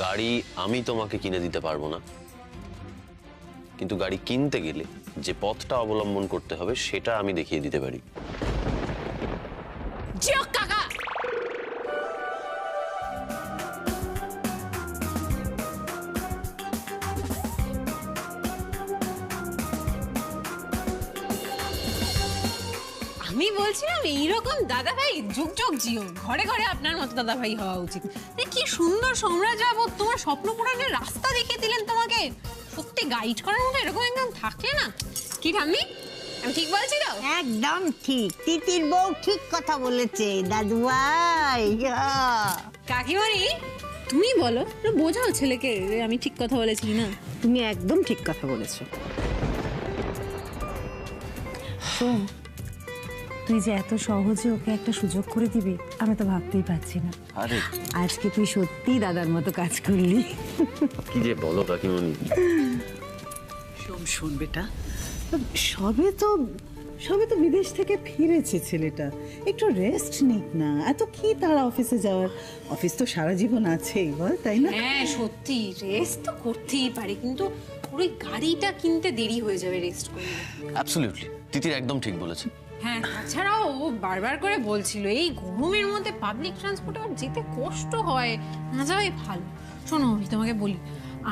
গাড়ি আমি তোমাকে কিনে দিতে পারবো না, কিন্তু গাড়ি কিনতে গেলে যে পথটা অবলম্বন করতে হবে সেটা আমি দেখিয়ে দিতে পারি। কাকা আমি বলছিলাম এইরকম দাদা ভাই যুগ যুগ জিও, ঘরে ঘরে আপনার মতো দাদা ভাই হওয়া উচিত। কি সুন্দর সম্রাজ বাবু তোমার স্বপ্ন পূরণের রাস্তা দেখিয়ে দিলেন তোমাকে, সত্যি গাইড করার মতো এরকম একদম থাকলে না। কি ঠাম্মি, আমি ঠিক বলছি তো? একদম ঠিক, তিতির বউ ঠিক কথা বলেছে দাদু ভাই। কাকিমণি তুমি বলো, বোঝাও ছেলেকে আমি ঠিক কথা বলেছি না। তুমি একদম ঠিক কথা বলেছো। শোন, তুই যে এত সহজে ওকে একটা সুযোগ করে দিবি আমি তো ভাবতেই পারছি না। আরে আজকে তুই সত্যি দাদার মতো কাজ করলি। কি যে বলো কাকিমণি। শোন বেটা, সবে তো বিদেশ থেকে ফিরেছে ছেলেটা, একটু রেস্ট নিক না। এত কি তারা অফিসে যাওয়ার, অফিস তো সারা জীবন আছেই, বল তাই না? হ্যাঁ সত্যি রেস্ট তো করতেই পারে, কিন্তু ওই গাড়িটা কিনতে দেরি হয়ে যাবে রেস্ট করলে। অ্যাবসলিউটলি, তিতির একদম ঠিক বলেছে। হ্যাঁ তাছাড়াও ও বারবার করে বলছিল এই গরমের মধ্যে পাবলিক ট্রান্সপোর্টে ওর যেতে কষ্ট হয়, না যাওয়াই ভালো। শোনো আমি তোমাকে বলি,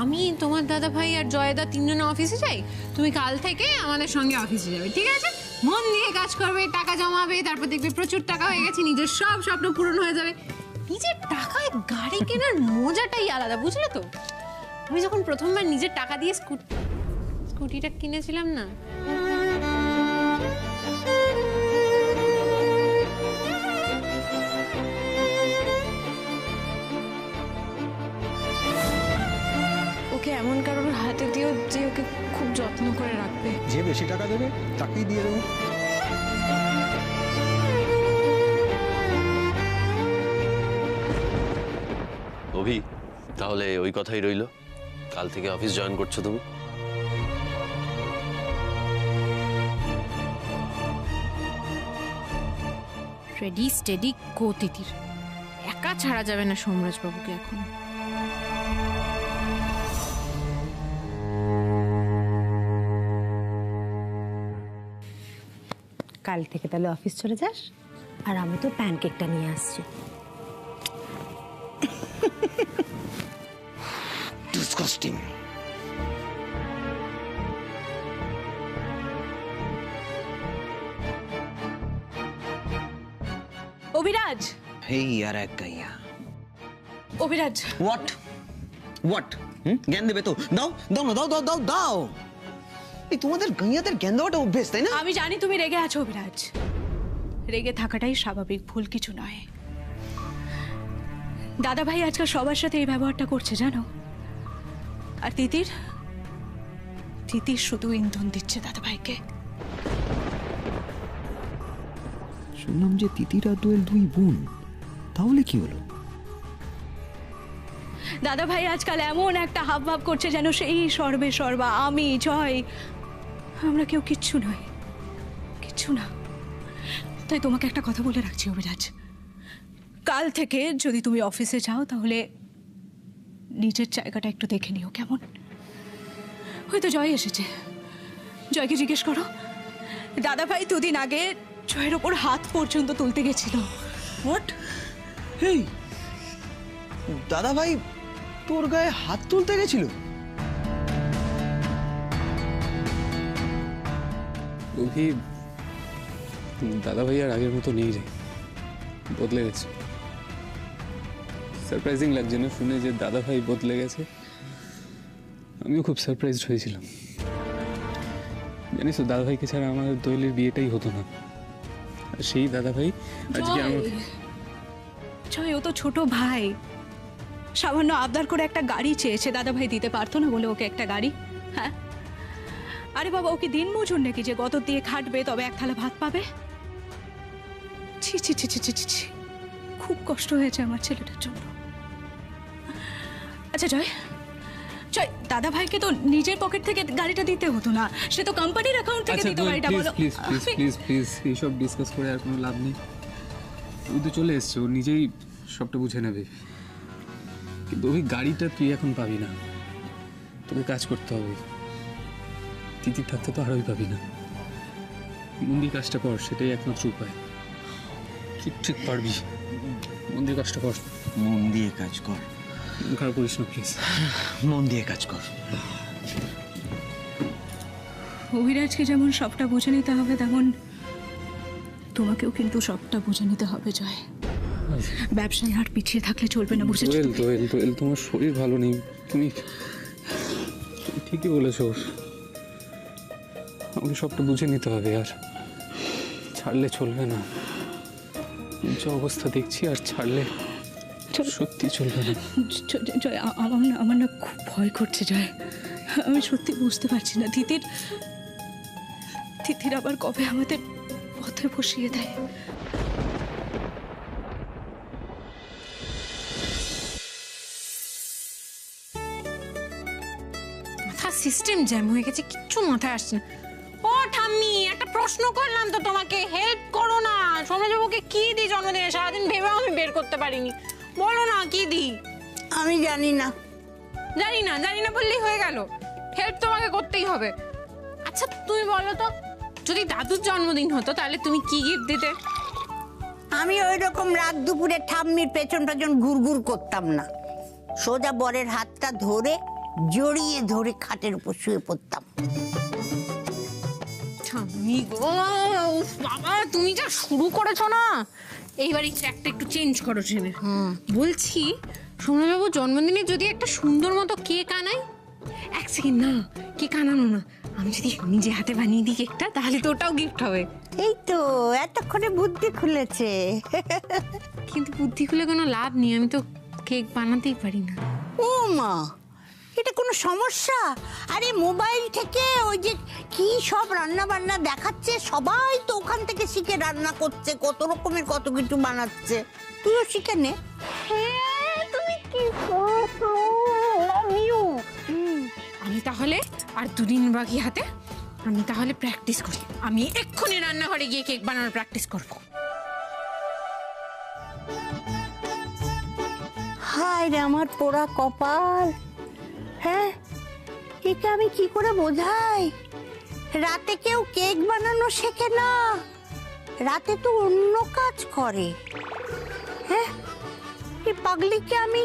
আমি তোমার দাদা ভাই আর জয়দা তিনজনে অফিসে যাই, তুমি কাল থেকে আমাদের সঙ্গে অফিসে যাবে, ঠিক আছে? মন দিয়ে কাজ করবে, টাকা জমাবে, তারপর দেখবে প্রচুর টাকা হয়ে গেছে, নিজের সব স্বপ্ন পূরণ হয়ে যাবে। নিজের টাকায় গাড়ি কেনার মজাটাই আলাদা, বুঝলে তো? আমি যখন প্রথমবার নিজের টাকা দিয়ে স্কুটিটা কিনেছিলাম না, ওকে এমন কারোর হাতে দিও যে ওকে খুব যত্ন করে রাখবে। যে বেশি টাকা দেবে তাকেই দিয়ে দেবো। অভি, তাহলে ওই কথাই রইলো, কাল থেকে অফিস জয়েন করছো তুমি। রেডি স্টেডি গো তিতির, একা ছাড়া যাবে না সোমরাজ বাবুকে এখন। কাল থেকে তাহলে অফিস চলে যাস, আর আমি তো প্যানকেকটা নিয়ে আসছি। ডিসকাস্টিং। অভিরাজ, हे यार एक गैया। অভিরাজ व्हाट व्हाट জ্ঞান দেবে তো? দাও দাও না, দাও দাও দাও দাও। এই তোমাদের গাইয়াদের জ্ঞান দেওয়াটা অভ্যেস, তাই না? আমি জানি তুমি রেগে আছো অভিরাজ, রেগে থাকাটাই স্বাভাবিক, ভুল কিছু নয়। দাদা ভাই আজকাল সবার সাথে এই ব্যবহারটা করছে জানো, আর তিতির তিতির শুধু ইন্ধন দিচ্ছে দাদা ভাইকে। শুনলাম যে তিতির আর দোয়েল দুই বোন, তাহলে কি হলো? দাদা ভাই আজকাল এমন একটা হাবভাব করছে যেন সেই সর্বে সর্বা, আমি জয়, আমরা কেউ কিচ্ছু নয়, কিচ্ছু না। তাই তোমাকে একটা কথা বলে রাখছি অভিরাজ, কাল থেকে যদি তুমি অফিসে যাও তাহলে নিজের জায়গাটা একটু দেখে নিও, কেমন? হয়তো জয় এসেছে, জয়কে জিজ্ঞেস করো, দাদা ভাই দুদিন আগে জয়ের ওপর হাত পর্যন্ত তুলতে গেছিল। হোয়াট? হেই, দাদা ভাই তোর গায়ে হাত তুলতে গেছিল? অভি, দাদা ভাই আর আগের মতো নেই রে, বদলে গেছে। সারপ্রাইজিং লাগছে না শুনে যে দাদা ভাই বদলে গেছে? আমিও খুব সারপ্রাইজড হয়েছিলাম। জানিস তো, দাদা ভাইকে ছাড়া আমার দোয়েলের বিয়েটাই হতো না। আর সেই দাদা ভাই আজকে আমার... জয়, ও তো ছোট ভাই, সামান্য আবদার করে একটা গাড়ি চেয়েছে, দাদা ভাই দিতে পারতো না বলে ওকে একটা গাড়ি? হ্যাঁ, আরে বাবা, ওকে দিন মজুর নাকি যে গত দিয়ে খাটবে তবে এক থালা ভাত পাবে? ছি ছি ছি ছি ছি ছি, খুব কষ্ট হয়েছে আমার ছেলেটার জন্য। আচ্ছা জয়, জয়, দাদা ভাইকে তো নিজের পকেট থেকে গাড়িটা দিতে হতো না, সে তো কোম্পানির অ্যাকাউন্ট থেকে দিত গাড়িটা। বলো প্লিজ প্লিজ প্লিজ প্লিজ, এইসব ডিসকাস করে আর কোনো লাভ নেই। ও তো চলে এসছে, ও নিজেই সবটা বুঝে নেবে। জয়, তুই তো চলে এসছে, ওর নিজেই সবটা বুঝে নেবে। কিন্তু ওই গাড়িটা তুই এখন পাবি না, তোকে কাজ করতে হবে। তিতির থাকতে তো আরোই পাবি না। মন দিয়ে কাজটা কর, সেটাই একমাত্র উপায়। ঠিক ঠিক পারবি, মন দিয়ে কাজটা কর। মন দিয়ে কাজ কর, মন খারাপ করিস না প্লিজ। মন দিয়ে কাজ কর। অভিরাজকে যেমন সবটা বুঝে নিতে হবে, তেমন তোমাকেও কিন্তু সবটা বুঝে নিতে হবে জয়। ব্যবসায় আর পিছিয়ে থাকলে চলবে না, বুঝেছো? দোয়েল দোয়েল দোয়েল, তোমার শরীর ভালো নেই, তুমি ঠিকই বলেছ। আমাকে সবটা বুঝে নিতে হবে, আর ছাড়লে চলবে না। যে অবস্থা দেখছি, আর ছাড়লে সত্যি চলবে না। জয়, আমার না খুব ভয় করছে জয়। আমি সত্যি বুঝতে পারছি না তিতির আবার কবে আমাদের পথে বসিয়ে দেয়। মাথা সিস্টেম জ্যাম হয়ে গেছে, কিচ্ছু মাথায় আসছে না। ও ঠাম্মি, একটা প্রশ্ন করলাম তো তোমাকে, হেল্প করো না। সৌম্যবাবুকে কি দিই জন্মদিনে? সারাদিন ভেবেও আমি বের করতে পারিনি। বলো না কি দিই। আমি জানি না। জানি না বললেই হয়ে গেল? হেল্প তোমাকে করতেই হবে। আচ্ছা তুমি বলো তো, যদি দাদুর জন্মদিন হতো তাহলে তুমি কি গিফট দিতে? আমি ওই রকম রাত দুপুরে ঠাম্মির পেছন ঘুরঘুর করতাম না। সোজা বরের হাতটা ধরে জড়িয়ে ধরে খাটের উপর শুয়ে পড়তাম। ঠাম্মি গো, উফ বাবা, তুমি যা শুরু করেছো না। এইবার এই ট্র্যাকটা একটু চেঞ্জ করো ছেলে। বলছি, সৌম্যবাবু জন্মদিনে যদি একটা সুন্দর মতো কেক আনাই। এক সেকেন্ড, না কেক আনানো না, আমি যদি নিজে হাতে বানিয়ে দিই কেকটা, তাহলে তো ওটাও গিফট হবে। এই তো এতক্ষণে বুদ্ধি খুলেছে। কিন্তু বুদ্ধি খুলে কোনো লাভ নেই, আমি তো কেক বানাতেই পারি না। ও মা, এটা কোনো সমস্যা? আরে মোবাইল থেকে ওই যে কি সব রান্না বান্না দেখাচ্ছে, সবাই তো ওখান থেকে শিখে রান্না করছে, কত রকমের কত কিছু বানাচ্ছে। তুইও শিখে নে। তুমি কি করছো? আমি তাহলে আর দুদিন বাকি হাতে, আমি তাহলে প্র্যাকটিস করি। আমি এক্ষুনি রান্নাঘরে গিয়ে কেক বানানোর প্র্যাকটিস করব। হায় রে আমার পোড়া কপাল। হ্যাঁ, একে আমি কি করে বোঝাই? রাতে কেউ কেক বানানো শেখে না, রাতে তো অন্য কাজ করে। হ্যাঁ, এই পাগলিকে আমি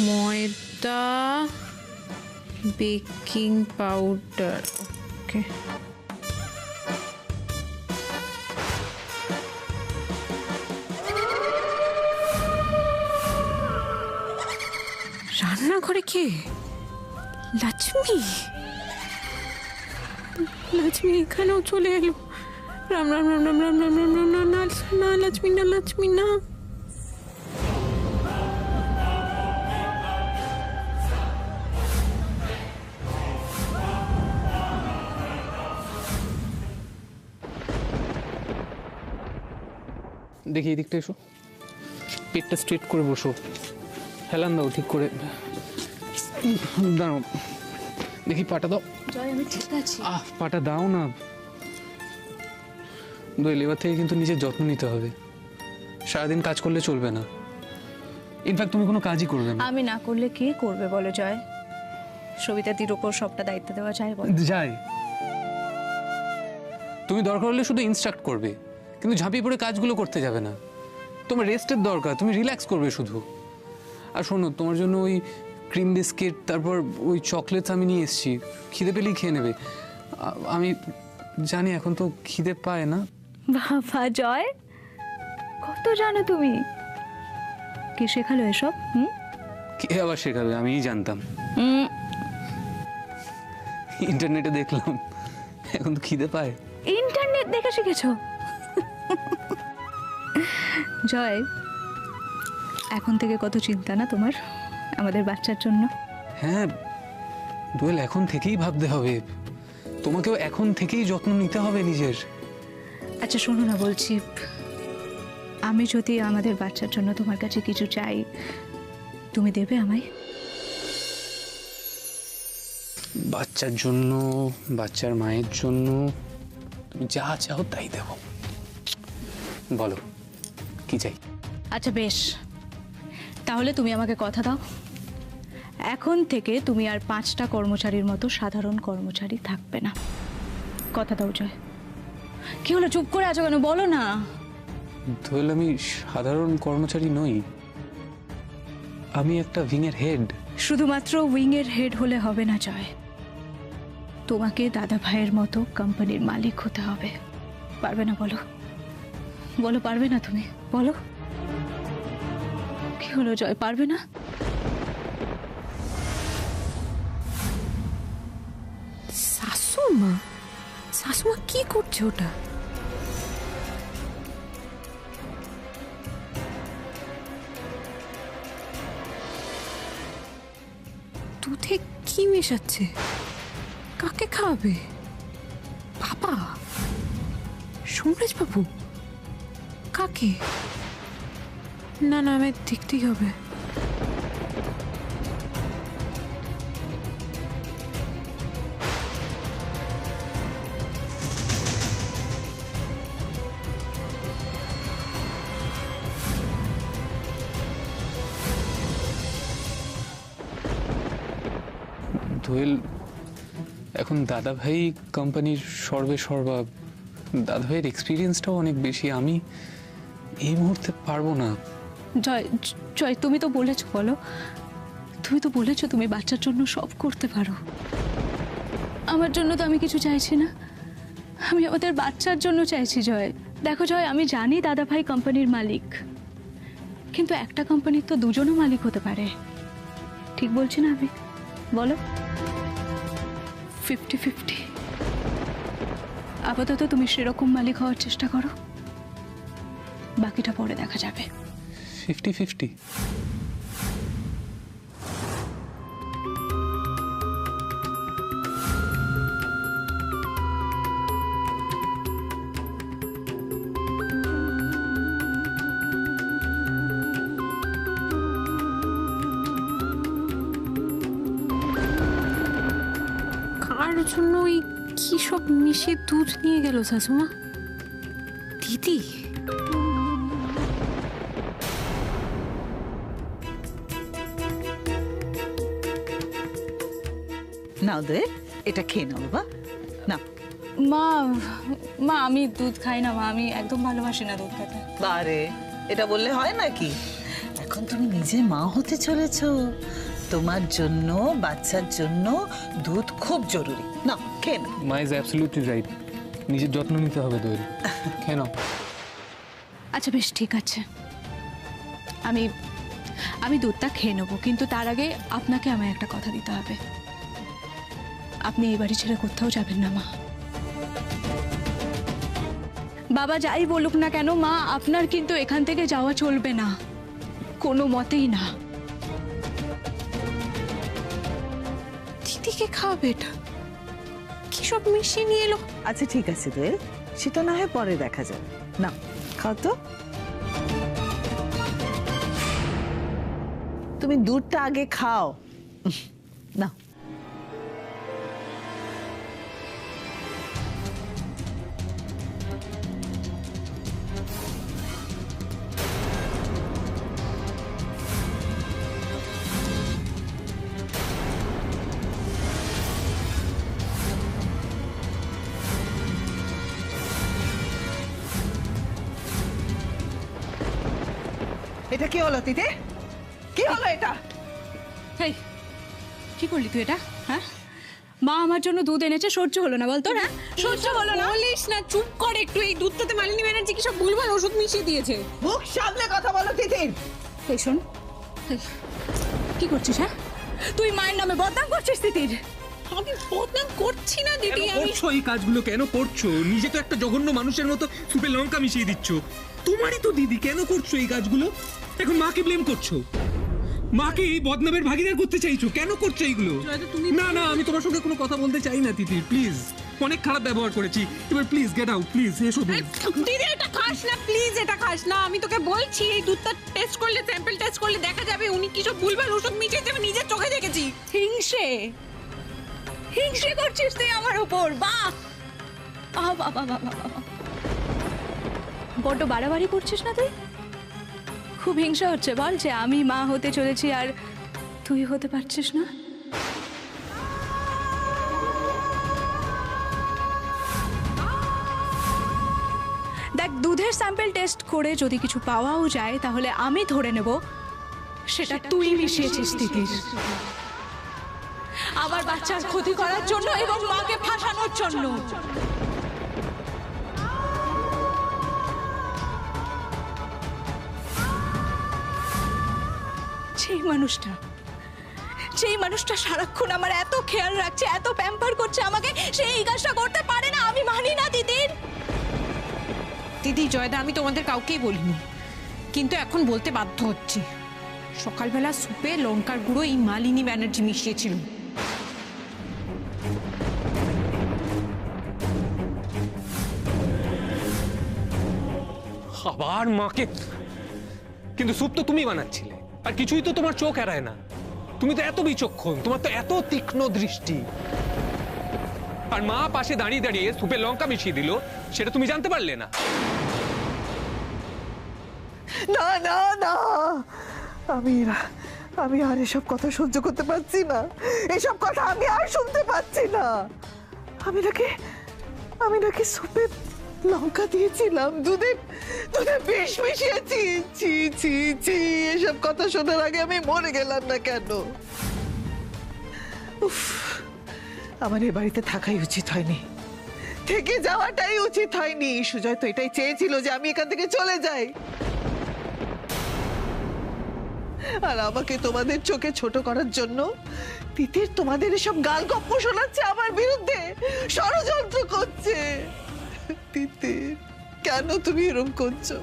ময়দা, বেকিং পাউডার, ওকে। রান্নাঘরে কে? লক্ষ্মী এখানেও চলে এলো। রাম রাম রাম রাম রাম রাম রাম রাম রাম, না লক্ষ্মী না। দেখি এদিকটা এসো, পেটটা স্ট্রেট করে বসো, হেলান দাও ঠিক করে। দাঁড়াও, দেখি পাটা দাও। জয়, আমি ঠিক আছি। পাটা দাও না। দোয়েল, এবার থেকে কিন্তু নিজের যত্ন নিতে হবে। সারাদিন কাজ করলে চলবে না। ইনফ্যাক্ট তুমি কোনো কাজই করবে না। আমি না করলে কে করবে বলো জয়? সবিতাদির ওপর সবটা দায়িত্ব দেওয়া যায় বলো? যায়। তুমি দরকার হলে শুধু ইনস্ট্রাক্ট করবে, কিন্তু ঝাঁপিয়ে পড়ে কাজগুলো করতে যাবে না। তোমার রেস্টের দরকার, তুমি রিল্যাক্স করবে শুধু। আর শোনো, তোমার জন্য ওই ক্রিম বিস্কিট, তারপর ওই চকলেটস আমি নিয়ে এসেছি। খিদে পেলেই খেয়ে নেবে। আমি জানি এখন তো খিদে পায় না। বাবা জয়, কত জানো তুমি। কে শেখালো এসব? কে আবার শেখাবে? আমিই জানতাম, ইন্টারনেটে দেখলাম। এখন তো খিদে পায়। ইন্টারনেট দেখে শিখেছো? জয়, এখন থেকে কত চিন্তা না তোমার আমাদের বাচ্চার জন্য। হ্যাঁ দোয়েল, এখন থেকেই ভাবতে হবে। তোমাকেও এখন থেকেই যত্ন নিতে হবে নিজের। আচ্ছা শোনো না, বলছি আমি যদি আমাদের বাচ্চার জন্য তোমার কাছে কিছু চাই, তুমি দেবে আমায়? বাচ্চার জন্য, বাচ্চার মায়ের জন্য তুমি যা চাও তাই দেবো। বলো কি চাই? আচ্ছা বেশ, তাহলে তুমি আমাকে কথা দাও, এখন থেকে তুমি আর 5টা কর্মচারীর মতো সাধারণ কর্মচারী থাকবে না। কথা দাও জয়। কি হলো, চুপ করে আছো কেন, বলো না। দোয়েল, আমি সাধারণ কর্মচারী নই, আমি একটা উইংয়ের হেড। শুধুমাত্র উইংয়ের হেড হলে হবে না জয়, তোমাকে দাদা ভাইয়ের মতো কোম্পানির মালিক হতে হবে। পারবে না বলো? বলো পারবে না তুমি? বলো কি হলো জয়, পারবে না? শাশুমা, শাশুমা কি করছে ওটা? দুধে কি মেশাচ্ছে? কাকে খাওয়াবে? বাবা? সোমরাজ বাবু? কাকে? না না, আমি দেখতেই হবে। দোয়েল, এখন দাদাভাই কোম্পানির সর্বে সর্বা, দাদাভাইয়ের এক্সপিরিয়েন্সটাও অনেক বেশি, আমি এই মুহূর্তে পারবো না। জয় জয়, তুমি তো বলেছো, বলো, তুমি তো বলেছো তুমি বাচ্চার জন্য সব করতে পারো। আমার জন্য তো আমি কিছু চাইছি না, আমি আমাদের বাচ্চার জন্য চাইছি জয়। দেখো জয়, আমি জানি দাদা ভাই কোম্পানির মালিক, কিন্তু একটা কোম্পানির তো দুজনও মালিক হতে পারে, ঠিক বলছি না আমি? বলো 50-50। আপাতত তুমি সেরকম মালিক হওয়ার চেষ্টা করো, বাকিটা পরে দেখা যাবে। 50-50? কার জন্য ওই কি সব মিশিয়ে দুধ নিয়ে গেল শাশুমা? দিদি? নাও দে, এটা খেয়ে নাও বাবা, না। মা মা আমি দুধ খাই না মা, আমি একদম ভালোবাসি না দুধ খেতে। বারে, এটা বললে হয় নাকি? এখন তুমি নিজে মা হতে চলেছো, তোমার জন্য, বাচ্চার জন্য দুধ খুব জরুরি। না, খেয়ে নাও। মা ইজ অ্যাবসলিউটলি রাইট, নিজের যত্ন নিতে হবে দোয়েল, কেন? আচ্ছা বেশ, ঠিক আছে, আমি আমি দুধটা খেয়ে নেবো, কিন্তু তার আগে আপনাকে আমায় একটা কথা দিতে হবে। আপনি এই বাড়ি ছেড়ে কোথাও যাবেন না মা। বাবা যাই বলুক না কেন মা, আপনার কিন্তু এখান থেকে যাওয়া চলবে না, কোনো মতেই না। দিদিকে খাওয়াবে এটা? কি সব মিশিয়ে নিয়ে এলো? আচ্ছা ঠিক আছে দোয়েল, সেটা না হয় পরে দেখা যাবে। না, খাও তো। তুমি দুধটা আগে খাও। না, এটা কি হলো তিতে? কি হলো এটা? এই কি করলি তুই এটা? হ্যাঁ, মা আমার জন্য দুধ এনেছে, সহ্য হলো না বলতো? না সহ্য হলো না? বলিস না, চুপ কর একটু। এই দুধটাতে মালিনী ব্যানার্জি কি সব ভুলভাল ওষুধ মিশিয়ে দিয়েছে। মুখ সামলে কথা বলো তিতির। এই শোন, এই, কি করছিস? হ্যাঁ, তুই মায়ের নামে বদনাম করছিস তিতির। আমি বদনাম করছি না দিদি, আমি করছো এই কাজগুলো কেন করছো? নিজে তো একটা জঘন্য মানুষের মতো সুপে লঙ্কা মিশিয়ে দিচ্ছ। তোমারই তো দিদি, কেন করছো এই কাজগুলো? এখন মাকে ব্লেম করছো, মাকে এই বদনামের ভাগিদার করতে চাইছো, কেন করছো এইগুলো? না না, আমি তোমার সঙ্গে কোনো কথা বলতে চাই না তিতির, প্লিজ। অনেক খারাপ ব্যবহার করেছি, এবার প্লিজ গেট আউট, প্লিজ এসো দূর। দিদি এটা খাস না প্লিজ, এটা খাস না। আমি তোকে বলছি এই দুধটা টেস্ট করলে, স্যাম্পল টেস্ট করলে দেখা যাবে উনি কি সব ভুলভাল ওষুধ মিশিয়েছে, আমি নিজের চোখে দেখেছি। হিংসে হিংসে করছিস তুই আমার উপর? বাহ বাহ বাহ বাহ বাহ বাহ। বড্ড বাড়াবাড়ি করছিস না তুই? খুব হিংসা হচ্ছে বল যে আমি মা হতে চলেছি আর তুই হতে পারছিস না। দেখ, দুধের স্যাম্পল টেস্ট করে যদি কিছু পাওয়াও যায় তাহলে আমি ধরে নেব সেটা তুই মিশিয়েছিস তিতির, আমার বাচ্চার ক্ষতি করার জন্য এবং মাকে ফাঁসানোর জন্য। যেই মানুষটা সারাক্ষণ আমার এত খেয়াল রাখছে, এত প্যাম্পার করছে আমাকে, সে এই কাজটা করতে পারে না। আমি মানি না তিতির। দিদি জয়দা, আমি তোমাদের কাউকেই বলিনি, কিন্তু এখন বলতে বাধ্য হচ্ছি। সকালবেলা সুপে লঙ্কার গুঁড়ো এই মালিনী ব্যানার্জি মিশিয়েছিল। আবার মাকে, কিন্তু স্যুপ তো তুমি বানাচ্ছিলে, আর কিছুই তো তোমার চোখ এড়ায় না। তুমি তো এত বিচক্ষণ, তোমার তো এত তীক্ষ্ণ দৃষ্টি, আর মা পাশে দাঁড়িয়ে দাঁড়িয়ে স্যুপে লঙ্কা মিশিয়ে দিল, সেটা তুমি জানতে পারলে না? না না না, আমি আর এসব কথা সহ্য করতে পারছি না। এসব কথা আমি আর শুনতে পাচ্ছি না। আমি নাকি সুপে লঙ্কা দিয়েছিলাম, দুধে বিষ মিশিয়েছি। ছি ছি ছি, এসব কথা শোনার আগে আমি মরে গেলাম না কেন? উফ, আমার এ বাড়িতে থাকাই উচিত হয়নি, থেকে যাওয়াটাই উচিত হয়নি। সুজয় তো এটাই চেয়েছিল যে আমি এখান থেকে চলে যাই, আর আমাকে তোমাদের চোখে ছোট করার জন্য তিতির তোমাদের এসব গালগপ্প শোনাচ্ছে, আমার বিরুদ্ধে ষড়যন্ত্র করছে। তিতির, কেন তুমি এরকম করছো?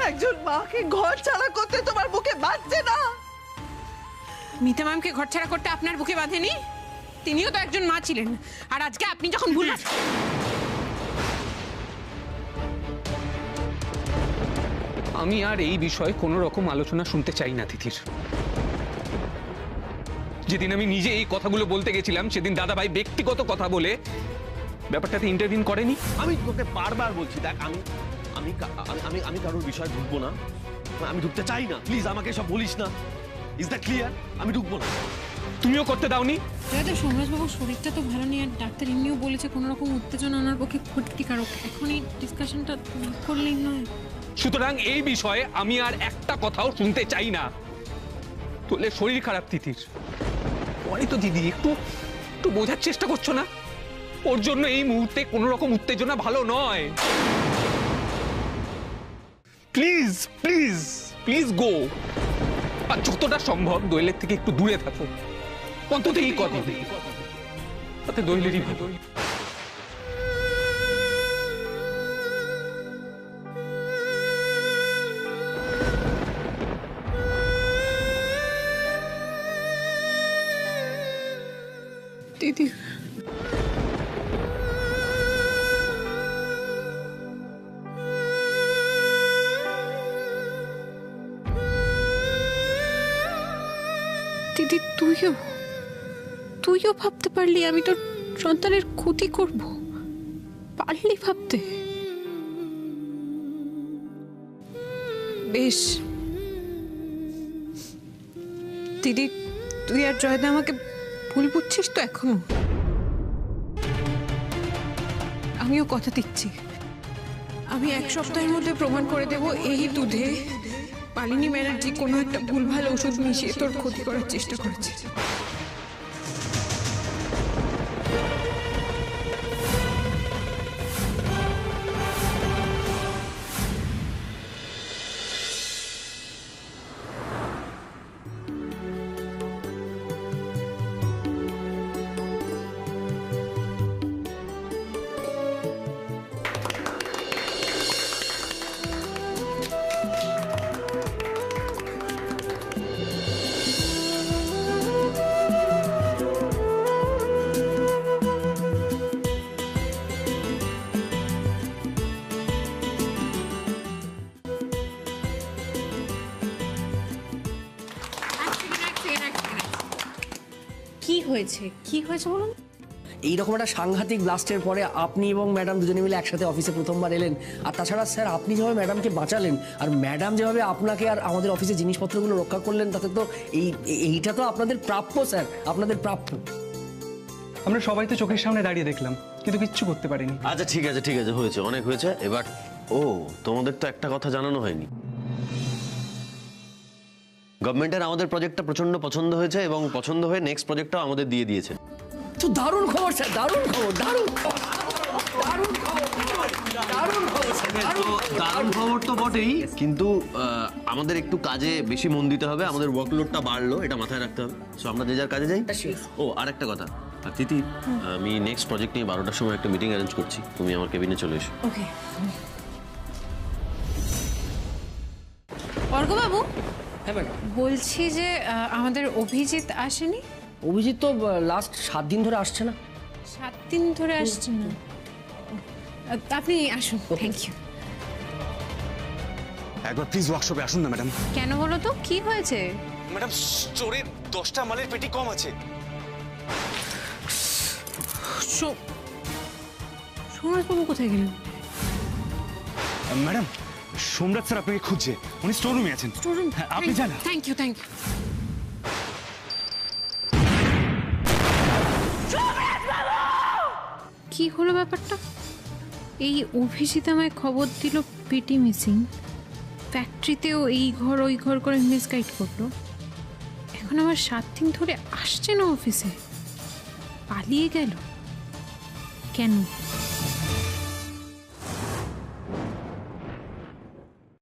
একজন মাকে ঘর ছাড়া করতে তোমার বুকে বাঁধছে না? মিতা ম্যামকে ঘরছাড়া করতে আপনার বুকে বাঁধেনি? তিনিও তো একজন মা ছিলেন, আর আজকে আপনি যখন ভুল। আমি আর এই বিষয়ে কোনো রকম আলোচনা শুনতে চাই না তিতির। যেদিন আমি নিজে এই কথাগুলো বলতে গেছিলাম, সেদিন দাদাভাই ব্যক্তিগত কথা বলে ব্যাপারটাতে ইন্টারভিউ করেনি। আমি তোকে বারবার বলছি, দেখ আমি আমি আমি আমি কারোর বিষয় ঢুকবো না, আমি ঢুকতে চাই না। প্লিজ আমাকে সব বলিস না। Is that clear? আমি ঢুকবো না। তুমিও করতে দাওনি। জয়দা, সোমরাজবাবুর শরীরটা তো ভালো নেই, আর ডাক্তার এমনিও বলেছে কোনো রকম উত্তেজনা ওনার পক্ষে ক্ষতিকারক। এখনই ডিসকাশনটা করলেই নয়। সুতরাং এই বিষয়ে আমি আর একটা কথাও শুনতে চাই না। তোলে শরীর খারাপ তিতির, পরে তো দিদি একটু বোঝার চেষ্টা করছো না? ওর জন্য এই মুহূর্তে কোনো রকম উত্তেজনা ভালো নয়। প্লিজ প্লিজ প্লিজ গো। আর যতটা সম্ভব দোয়েলের থেকে একটু দূরে থাকো, অন্তত এই কথা। তাতে দোয়েলেরই ভালো। দিদি, দিদি তুইও ভাবতে পারলি আমি তোর সন্তানের ক্ষতি করব? পারলি ভাবতে? বেশ দিদি, তুই আর জয়দা আমাকে ভুল বুঝছিস তো এখনো? আমিও কথা দিচ্ছি, আমি 1 সপ্তাহের মধ্যে প্রমাণ করে দেব এই দুধে মালিনী ব্যানার্জি কোনো একটা ভুলভাল ওষুধ মিশিয়ে তোর ক্ষতি করার চেষ্টা করেছে। কি হয়েছে বলুন? এইরকম একটা সাংঘাতিক ব্লাস্টের পরে আপনি এবং ম্যাডাম দুজনে মিলে একসাথে অফিসে প্রথমবার এলেন। আর তাছাড়া স্যার আপনি যেভাবে ম্যাডামকে বাঁচালেন আর ম্যাডাম যেভাবে আপনাকে আর আমাদের অফিসে জিনিসপত্রগুলো রক্ষা করলেন, তাতে তো এইটা তো আপনাদের প্রাপ্য স্যার, আপনাদের প্রাপ্য। আমরা সবাই তো চোখের সামনে দাঁড়িয়ে দেখলাম, কিন্তু কিচ্ছু করতে পারিনি। আচ্ছা ঠিক আছে হয়েছে, অনেক হয়েছে। এবার তোমাদের তো একটা কথা জানানো হয়নি, গভর্নমেন্টের আমাদের প্রজেক্টটা প্রচন্ড পছন্দ হয়েছে এবং পছন্দ হয়ে নেক্সট প্রজেক্টটাও আমাদের দিয়ে দিয়েছে। তো দারুণ খবর স্যার, দারুণ খবর, দারুণ খবর, দারুণ খবর, দারুণ খবর স্যার, দারুণ খবর তো বটেই, কিন্তু আমাদের একটু কাজে বেশি মন দিতে হবে, আমাদের ওয়ার্কলোডটা বাড়লো, এটা মাথায় রাখতে হবে। সো আমরা যে যার কাজে যাই। আর একটা কথা, তিথি, আমি নেক্সট প্রজেক্ট নিয়ে 12টার সময় একটা মিটিং অ্যারেঞ্জ করছি, তুমি আমার কেবিনে চলে এসো। ওকে। অর্ঘবাবু, হ্যাঁ ম্যাডাম। বলছি যে আমাদের অভিজিৎ আসেনি। অভিজিৎ তো লাস্ট 7 দিন ধরে আসছে না। 7 দিন ধরে আসছে না? আপনি আসুন, থ্যাংক ইউ। একবার প্লিজ ওয়ার্কশপে আসুন না ম্যাডাম। কেন বলো তো, কি হয়েছে? ম্যাডাম, স্টোরের 10টা মালের পেটি কম আছে। সোমরাজবাবু কোথায় গেলেন? ম্যাডাম, সোমরাজ স্যার আপনাকে খুঁজছে, উনি স্টোর রুমে আছেন। হ্যাঁ, আপনি যান। Thank you. কি হলো ব্যাপারটা? এই অভিজিৎ আমায় খবর দিল পেটি মিসিং, ফ্যাক্টরিতেও এই ঘর ওই ঘর করে মিসগাইড করলো, এখন আমার 7 দিন ধরে আসছে না অফিসে, পালিয়ে গেল কেন?